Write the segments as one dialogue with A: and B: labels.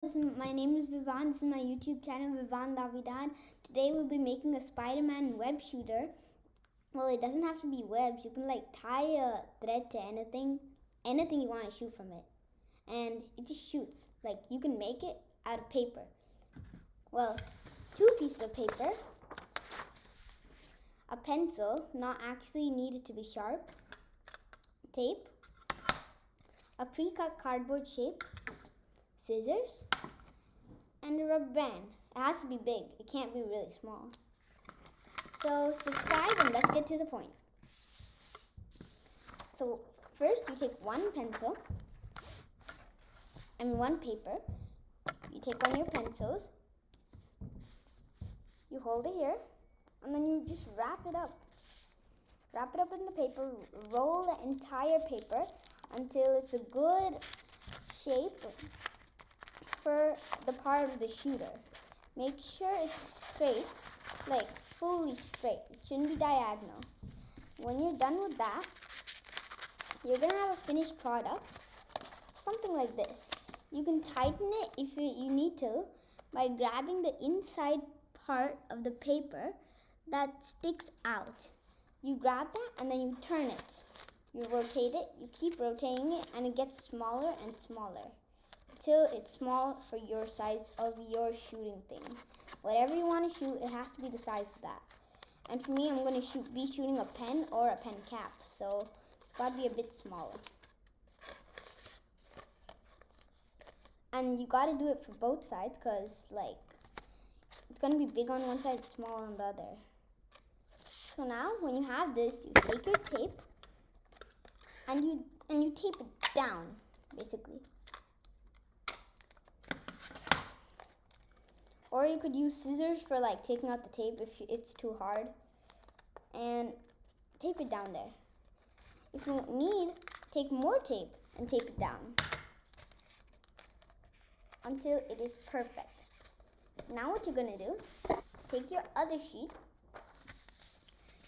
A: My name is Vivan. This is my YouTube channel, Vivan Davidan. Today we'll be making a Spiderman Webshooter. Well, it doesn't have to be webs. You can tie a thread to anything you want to shoot from it. And it just shoots. You can make it out of paper. Well, 2 pieces of paper, a pencil, not actually needed to be sharp, tape, a pre-cut cardboard shape, scissors, and a rubber band. It has to be big. It can't be really small. So subscribe and let's get to the point. So first you take one pencil and one paper. You take one of your pencils, you hold it here, and then you just wrap it up. Wrap it up in the paper, roll the entire paper until it's a good shape for the part of the shooter. Make sure it's straight, fully straight. It shouldn't be diagonal. When you're done with that, you're gonna have a finished product, something like this. You can tighten it if you need to by grabbing the inside part of the paper that sticks out. You grab that and then you turn it. You rotate it, you keep rotating it, and it gets smaller and smaller till it's small for your size of your shooting thing. Whatever you want to shoot, it has to be the size of that. And for me, I'm going to be shooting a pen or a pen cap, so it's got to be a bit smaller. And you got to do it for both sides because it's going to be big on one side, small on the other. So now when you have this, you take your tape and you tape it down, basically. Or you could use scissors for taking out the tape if it's too hard, and tape it down there. If you need, take more tape and tape it down until it is perfect. Now what you're gonna do, take your other sheet,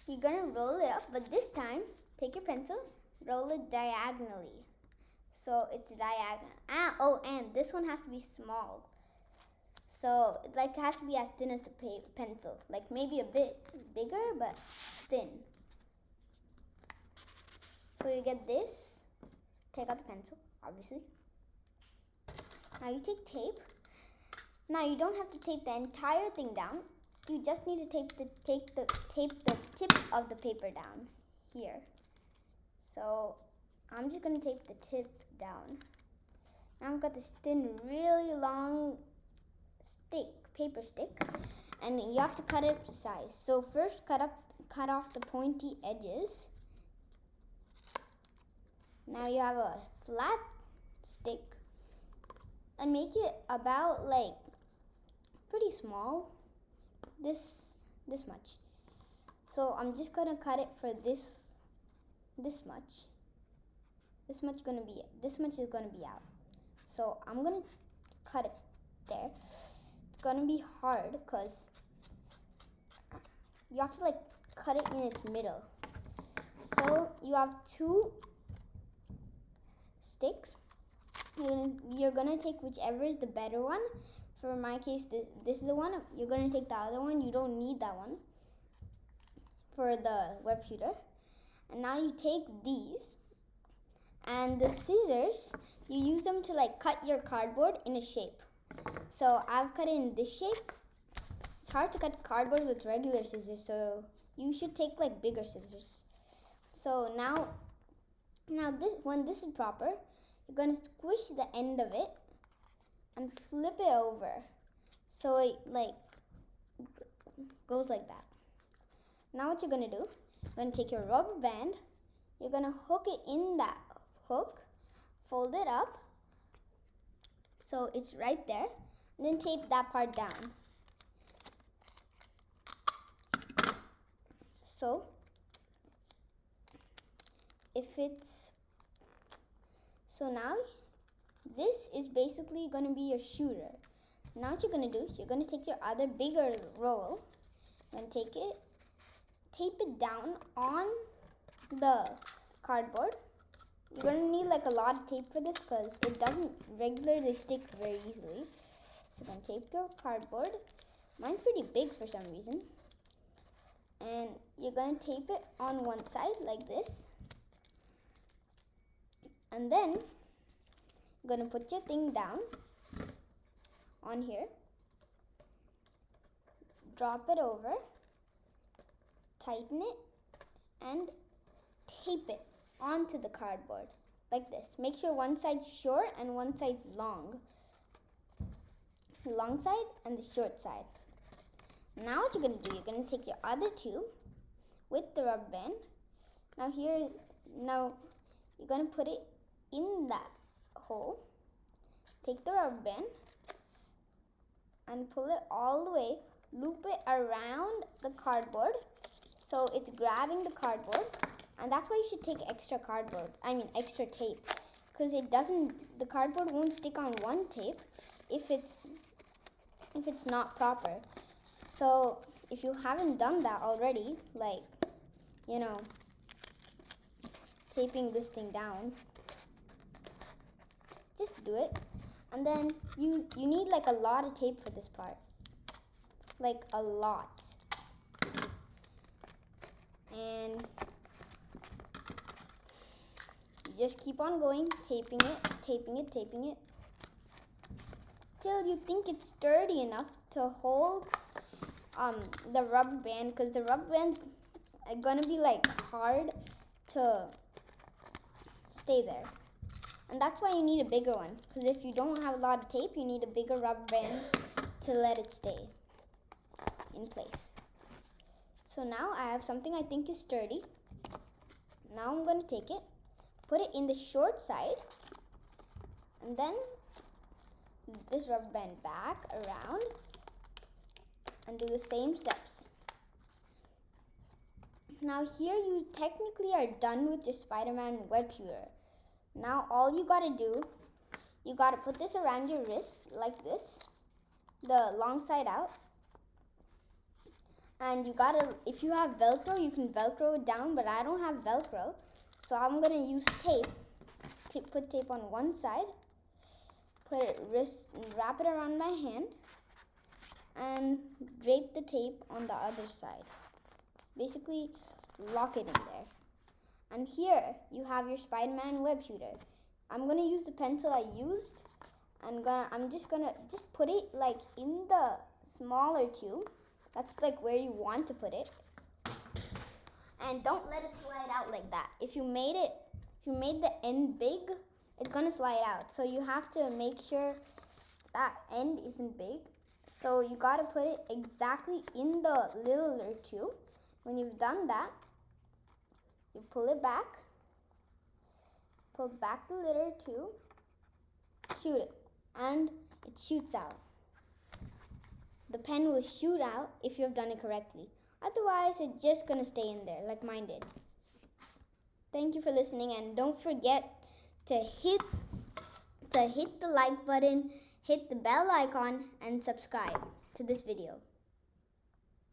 A: you're gonna roll it up, but this time, take your pencil, roll it diagonally. So it's diagonal. And this one has to be small. So it has to be as thin as the pencil. Maybe a bit bigger, but thin. So you get this. Take out the pencil, obviously. Now you take tape. Now you don't have to tape the entire thing down. You just need to tape the tip of the paper down here. So I'm just gonna tape the tip down. Now I've got this thin, really long paper stick, and you have to cut it to size. So first cut off the pointy edges. Now you have a flat stick and make it about pretty small, this much. So I'm just gonna cut it for this much. This much is gonna be out. So I'm gonna cut it there. It's gonna be hard because you have to cut it in its middle. So you have 2 sticks. You're gonna take whichever is the better one. For my case, this is the one. You're gonna take the other one. You don't need that one for the web shooter. And now you take these and the scissors, you use them to cut your cardboard in a shape. So I've cut it in this shape. It's hard to cut cardboard with regular scissors, so you should take bigger scissors. So now when this is proper, you're gonna squish the end of it and flip it over so it goes like that. Now what you're gonna do, you're gonna take your rubber band, you're gonna hook it in that hook, fold it up so it's right there, and then tape that part down. So now this is basically going to be your shooter. Now what you're going to do, you're going to take your other bigger roll and take it, tape it down on the cardboard. You're going to need a lot of tape for this because it doesn't regularly stick very easily. So you're going to tape your cardboard. Mine's pretty big for some reason. And you're going to tape it on one side like this. And then you're going to put your thing down on here. Drop it over. Tighten it. And tape it onto the cardboard like this. Make sure one side's short and one side's long. The long side and the short side. Now what you're going to do, you're going to take your other two with the rubber band. Now you're going to put it in that hole. Take the rubber band and pull it all the way. Loop it around the cardboard so it's grabbing the cardboard. And that's why you should take extra tape, because the cardboard won't stick on one tape if it's not proper. So if you haven't done that already, like, taping this thing down, just do it. And then you need like a lot of tape for this part, like a lot. And you just keep on going, taping it till you think it's sturdy enough to hold the rubber band, because the rubber band's gonna be like hard to stay there. And that's why you need a bigger one, because if you don't have a lot of tape, you need a bigger rubber band to let it stay in place. So now I have something I think is sturdy. Now I'm going to take it, put it in the short side, and then this rubber band back around and do the same steps. Now here you technically are done with your Spiderman Webshooter. Now all you gotta do, you gotta put this around your wrist like this, the long side out. And you gotta, if you have Velcro, you can Velcro it down, but I don't have Velcro. So I'm gonna use tape. Put tape on one side, wrap it around my hand, and drape the tape on the other side. Basically, lock it in there. And here you have your Spiderman Webshooter. I'm gonna use the pencil I used. I'm just gonna put it like in the smaller tube. That's like where you want to put it. And don't let it slide out like that. If you made the end big, it's gonna slide out. So you have to make sure that end isn't big. So you gotta put it exactly in the littler tube. When you've done that, you pull it back, pull back the litter tube, shoot it, and it shoots out. The pen will shoot out if you have done it correctly. Otherwise, it's just gonna stay in there like mine did. Thank you for listening, and don't forget to hit the like button, hit the bell icon, and subscribe to this video.